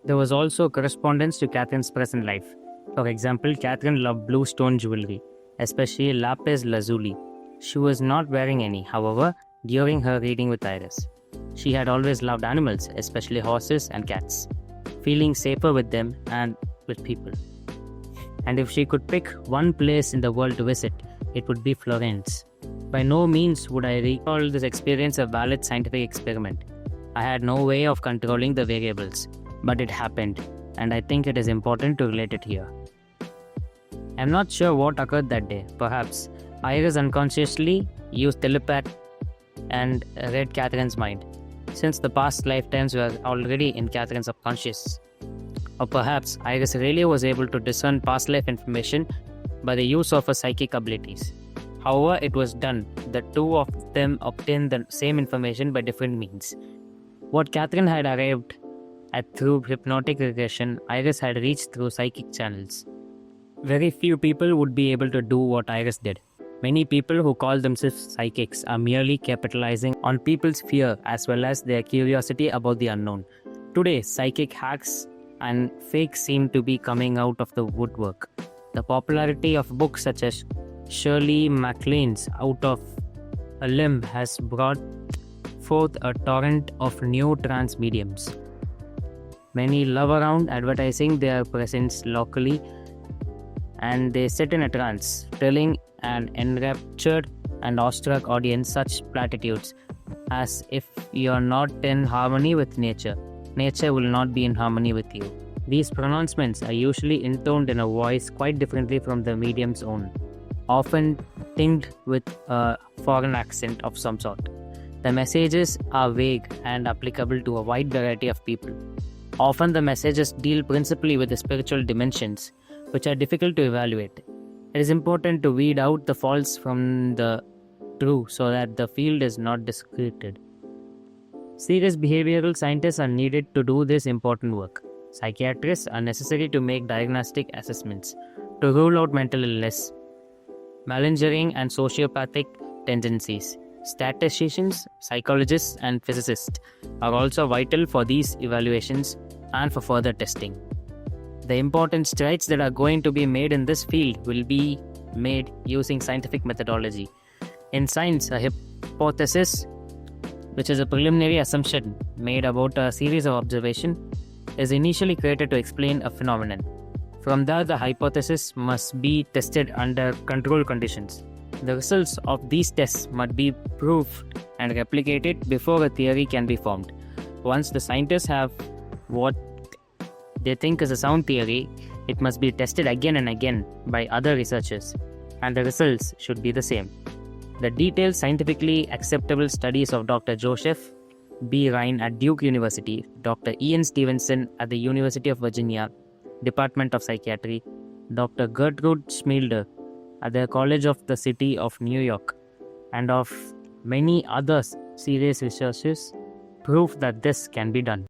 There was also correspondence to Catherine's present life. For example, Catherine loved blue stone jewelry, especially lapis lazuli. She was not wearing any, however, during her reading with Iris. She had always loved animals, especially horses and cats, feeling safer with them and with people. And if she could pick one place in the world to visit, it would be Florence. By no means would I recall this experience a valid scientific experiment. I had no way of controlling the variables, but it happened, and I think it is important to relate it here. I'm not sure what occurred that day. Perhaps Iris unconsciously used telepath and read Catherine's mind, since the past lifetimes were already in Catherine's subconscious. Or perhaps Iris really was able to discern past life information by the use of her psychic abilities. However it was done, the two of them obtained the same information by different means. What Catherine had arrived at through hypnotic regression, Iris had reached through psychic channels. Very few people would be able to do what Iris did. Many people who call themselves psychics are merely capitalizing on people's fear as well as their curiosity about the unknown. Today, psychic hacks and fakes seem to be coming out of the woodwork. The popularity of books such as Shirley MacLaine's Out of a Limb has brought forth a torrent of new trance mediums. Many love around advertising their presence locally, and they sit in a trance, telling an enraptured and awestruck audience such platitudes as if you are not in harmony with nature, nature will not be in harmony with you. These pronouncements are usually intoned in a voice quite differently from the medium's own, often tinged with a foreign accent of some sort. The messages are vague and applicable to a wide variety of people. Often the messages deal principally with the spiritual dimensions, which are difficult to evaluate. It is important to weed out the false from the true so that the field is not discredited. Serious behavioral scientists are needed to do this important work. Psychiatrists are necessary to make diagnostic assessments, to rule out mental illness, malingering and sociopathic tendencies. Statisticians, psychologists, and physicists are also vital for these evaluations and for further testing. The important strides that are going to be made in this field will be made using scientific methodology. In science, a hypothesis, which is a preliminary assumption made about a series of observations, is initially created to explain a phenomenon. From there, the hypothesis must be tested under controlled conditions. The results of these tests must be proved and replicated before a theory can be formed. Once the scientists have what they think is a sound theory, it must be tested again and again by other researchers, and the results should be the same. The detailed scientifically acceptable studies of Dr. Joseph B. Ryan at Duke University, Dr. Ian Stevenson at the University of Virginia, Department of Psychiatry, Dr. Gertrude Schmielder at the College of the City of New York, and of many other serious researchers prove that this can be done.